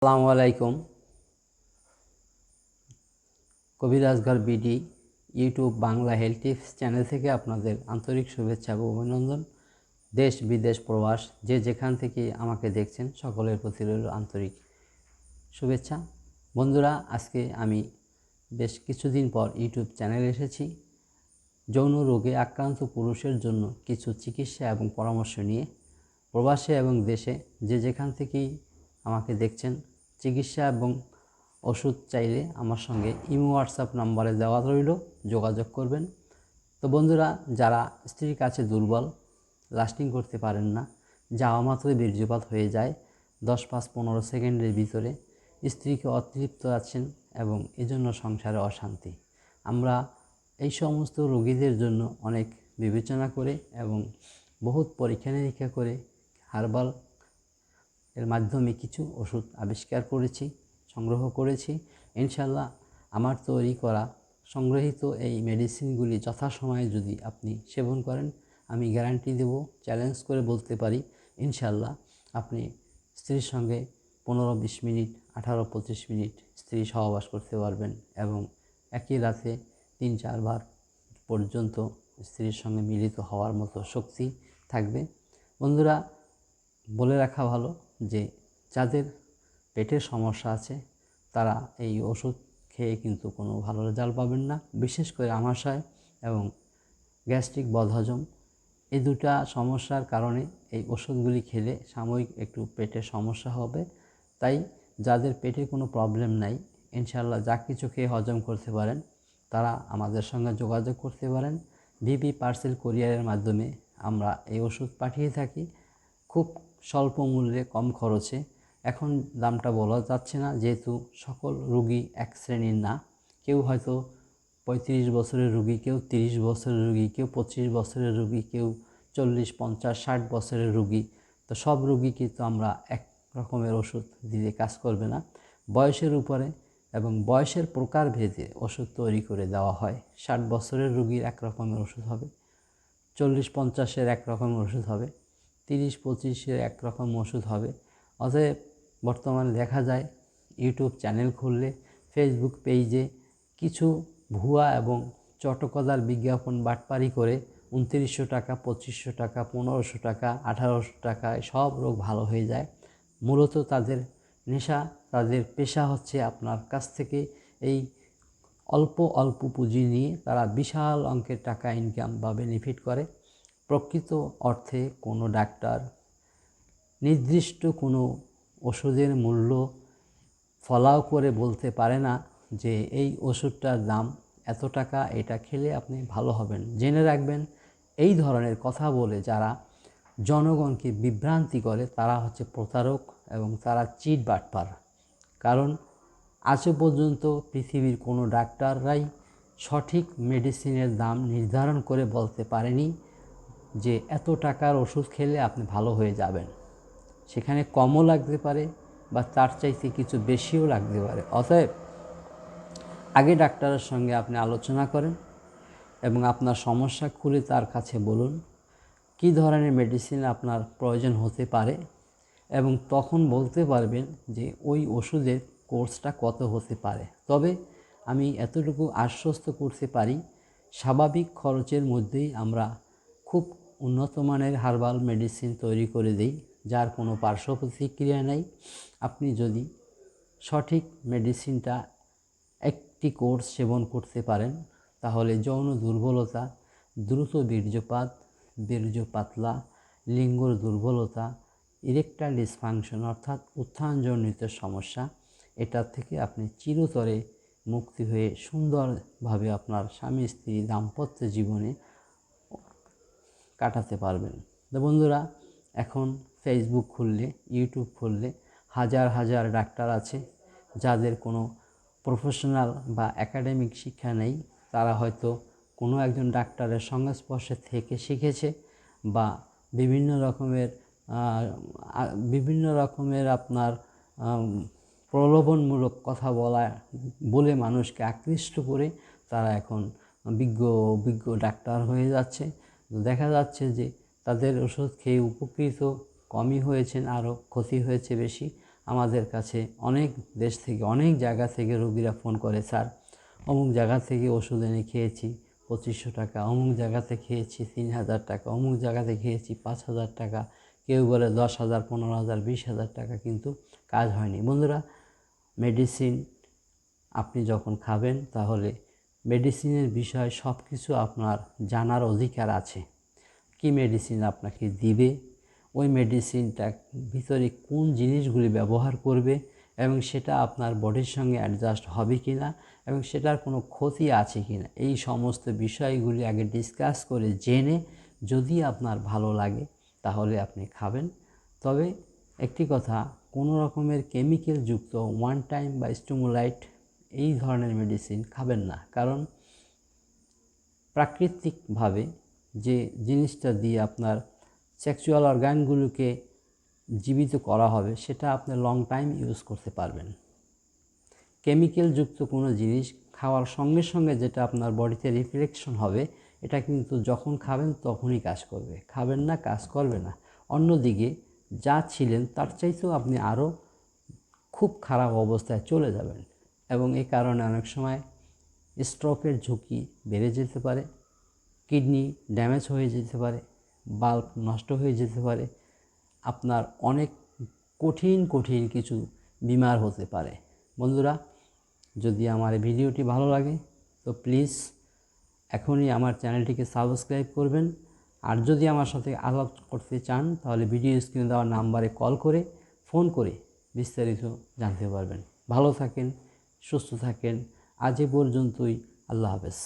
আসসালামু আলাইকুম। Kabirajghar BD YouTube Bangla health tips channel থেকে আপনাদের আন্তরিক শুভেচ্ছা ও অভিনন্দন। দেশ বিদেশ প্রবাস যে যেখান থেকে আমাকে দেখছেন সকলের প্রতি রইল আন্তরিক শুভেচ্ছা। বন্ধুরা, আজকে আমি বেশ কিছুদিন পর ইউটিউব চ্যানেলে এসেছি যৌন রোগে আক্রান্ত পুরুষের জন্য কিছু চিকিৎসা এবং পরামর্শ নিয়ে। প্রবাসে এবং দেশে যে যেখান থেকেই আমাকে দেখছেন, চিকিৎসা এবং ওষুধ চাইলে আমার সঙ্গে ইমো হোয়াটসঅ্যাপ নাম্বারে দেওয়া রইল, যোগাযোগ করবেন। তো বন্ধুরা, যারা স্ত্রীর কাছে দুর্বল, লাস্টিং করতে পারেন না, যাওয়া মাত্রই বীর্যপাত হয়ে যায় 10-15 সেকেন্ডের ভিতরে, স্ত্রীকে অতৃপ্ত আছেন এবং এজন্য সংসারে অশান্তি, আমরা এই সমস্ত রোগীদের জন্য অনেক বিবেচনা করে এবং বহুত পরীক্ষা নিরীক্ষা করে হার্বাল এর মাধ্যমে কিছু ওষুধ আবিষ্কার করেছি, সংগ্রহ করেছি। ইনশাল্লাহ আমার তৈরি করা সংগৃহীত এই মেডিসিনগুলি যথাসময়ে যদি আপনি সেবন করেন, আমি গ্যারান্টি দেব, চ্যালেঞ্জ করে বলতে পারি, ইনশাল্লাহ আপনি স্ত্রীর সঙ্গে 15-20 মিনিট, 18-25 মিনিট স্ত্রী সহবাস করতে পারবেন এবং একই রাতে 3-4 বার পর্যন্ত স্ত্রীর সঙ্গে মিলিত হওয়ার মতো শক্তি থাকবে। বন্ধুরা, বলে রাখা ভালো যে যাদের পেটের সমস্যা আছে তারা এই ওষুধ খেয়ে কিন্তু কোনো ভালো রেজাল্ট পাবেন না। বিশেষ করে আমাশয় এবং গ্যাস্ট্রিক বদহজম, এই দুটা সমস্যার কারণে এই ওষুধগুলি খেলে সাময়িক একটু পেটের সমস্যা হবে। তাই যাদের পেটে কোনো প্রবলেম নাই, ইনশাল্লাহ যা কিছু খেয়ে হজম করতে পারেন, তারা আমাদের সঙ্গে যোগাযোগ করতে পারেন। বিপি পার্সেল কুরিয়ারের মাধ্যমে আমরা এই ওষুধ পাঠিয়ে থাকি খুব স্বল্প মূল্যে, কম খরচে। এখন দামটা বলা যাচ্ছে না, যেহেতু সকল রোগী এক শ্রেণীর না। কেউ হয়তো 35 বছরের রোগী, কেউ 30 বছরের রোগী, কেউ 25 বছরের রোগী, কেউ 40, 50, 60 বছরের রোগী। তো সব রোগীকে তো আমরা এক রকমের ওষুধ দিলে কাজ করবে না। বয়সের উপরে এবং বয়সের প্রকারভেদে ওষুধ তৈরি করে দেওয়া হয়। 60 বছরের রোগীর এক রকমের ওষুধ হবে, 40-50-এর এক রকমের ওষুধ হবে, 30-25-এর এক রকম ওষুধ হবে। অতএব বর্তমানে দেখা যায় ইউটিউব চ্যানেল খুললে, ফেসবুক পেজে কিছু ভুয়া এবং চটকদার বিজ্ঞাপন বাটপারি করে 2900 টাকা, 2500 টাকা, 1500 টাকা, 1800 টাকায় সব রোগ ভালো হয়ে যায়। মূলত তাদের নেশা, তাদের পেশা হচ্ছে আপনার কাছ থেকে এই অল্প অল্প পুঁজি নিয়ে তারা বিশাল অঙ্কের টাকা ইনকাম বা বেনিফিট করে। প্রকৃত অর্থে কোনো ডাক্তার নির্দিষ্ট কোনো ওষুধের মূল্য ফলাও করে বলতে পারে না যে এই ওষুধটার দাম এত টাকা, এটা খেলে আপনি ভালো হবেন। জেনে রাখবেন, এই ধরনের কথা বলে যারা জনগণকে বিভ্রান্তি করে তারা হচ্ছে প্রতারক এবং তারা চিট বাটপার। কারণ আজও পর্যন্ত পৃথিবীর কোনো ডাক্তাররাই সঠিক মেডিসিনের দাম নির্ধারণ করে বলতে পারেনি যে এত টাকার ওষুধ খেলে আপনি ভালো হয়ে যাবেন। সেখানে কমও লাগতে পারে বা তার চাইতে কিছু বেশিও লাগতে পারে। অতএব আগে ডাক্তারের সঙ্গে আপনি আলোচনা করেন এবং আপনার সমস্যা খুলে তার কাছে বলুন কী ধরনের মেডিসিন আপনার প্রয়োজন হতে পারে, এবং তখন বলতে পারবেন যে ওই ওষুধের কোর্সটা কত হতে পারে। তবে আমি এতটুকু আশ্বস্ত করতে পারি, স্বাভাবিক খরচের মধ্যেই আমরা খুব উন্নত মানের হার্বাল মেডিসিন তৈরি করে দিই, যার কোনো পার্শ্ব প্রতিক্রিয়া নেই। আপনি যদি সঠিক মেডিসিনটা একটি কোর্স সেবন করতে পারেন, তাহলে যৌন দুর্বলতা, দ্রুত বীর্যপাত, বীর্য পাতলা, লিঙ্গর দুর্বলতা, ইরেকটাইল ডিসফাংশন অর্থাৎ উত্থানজনিত সমস্যা, এটার থেকে আপনি চিরতরে মুক্তি হয়ে সুন্দরভাবে আপনার স্বামী স্ত্রী দাম্পত্য জীবনে কাটাতে পারবেন। তো বন্ধুরা, এখন ফেসবুক খুললে, ইউটিউব খুললে হাজার হাজার ডাক্তার আছে যাদের কোনো প্রফেশনাল বা একাডেমিক শিক্ষা নেই। তারা হয়তো কোনো একজন ডাক্তারের সংস্পর্শে থেকে শিখেছে বা বিভিন্ন রকমের আপনার প্রলোভনমূলক কথা বলে মানুষকে আকৃষ্ট করে তারা এখন বিজ্ঞ ডাক্তার হয়ে যাচ্ছে। দেখা যাচ্ছে যে তাদের ওষুধ খেয়ে উপকৃত কমই হয়েছেন, আরও ক্ষতি হয়েছে বেশি। আমাদের কাছে অনেক দেশ থেকে অনেক জায়গা থেকে রোগীরা ফোন করে, স্যার অমুক জায়গা থেকে ওষুধ এনে খেয়েছি 2500 টাকা, অমুক জায়গাতে খেয়েছি 3000 টাকা, অমুক জায়গাতে খেয়েছি 5000 টাকা, কেউ বলে 10,000, 15,000, 20,000 টাকা, কিন্তু কাজ হয়নি। বন্ধুরা, মেডিসিন আপনি যখন খাবেন তাহলে মেডিসিনের বিষয় সব কিছু আপনার জানার অধিকার আছে। কি মেডিসিন আপনাকে দিবে, ওই মেডিসিনটার ভিতরে কোন জিনিসগুলি ব্যবহার করবে এবং সেটা আপনার বডির সঙ্গে অ্যাডজাস্ট হবে কি না এবং সেটার কোনো ক্ষতি আছে কি না, এই সমস্ত বিষয়গুলি আগে ডিসকাস করে জেনে যদি আপনার ভালো লাগে তাহলে আপনি খাবেন। তবে একটি কথা, কোনো রকমের কেমিক্যালযুক্ত ওয়ান টাইম বা স্টিমুলাইট এই ধরনের মেডিসিন খাবেন না, কারণ প্রাকৃতিকভাবে যে জিনিসটা দিয়ে আপনার সেক্সুয়াল অর্গানগুলোকে জীবিত করা হবে সেটা আপনি লং টাইম ইউজ করতে পারবেন। কেমিক্যালযুক্ত কোনো জিনিস খাওয়ার সঙ্গে সঙ্গে যেটা আপনার বডিতে রিফ্লেকশন হবে, এটা কিন্তু যখন খাবেন তখনই কাজ করবে, খাবেন না কাজ করবে না। অন্যদিকে যা ছিলেন তার চাইতেও আপনি আরও খুব খারাপ অবস্থায় চলে যাবেন এবং এই কারণে অনেক সময় স্ট্রোকের ঝুঁকি বেড়ে যেতে পারে, কিডনি ড্যামেজ হয়ে যেতে পারে, বাল্ব নষ্ট হয়ে যেতে পারে, আপনার অনেক কঠিন কঠিন কিছু বিমার হতে পারে। বন্ধুরা, যদি আমার এই ভিডিওটি ভালো লাগে তো প্লিজ এখনই আমার চ্যানেলটিকে সাবস্ক্রাইব করবেন। আর যদি আমার সাথে আলাপ করতে চান তাহলে ভিডিও স্ক্রিনে দেওয়া নাম্বারে কল করে ফোন করে বিস্তারিত জানতে পারবেন। ভালো থাকেন, সুস্থ থাকেন। আজ এ পর্যন্তই। আল্লাহ হাফেজ।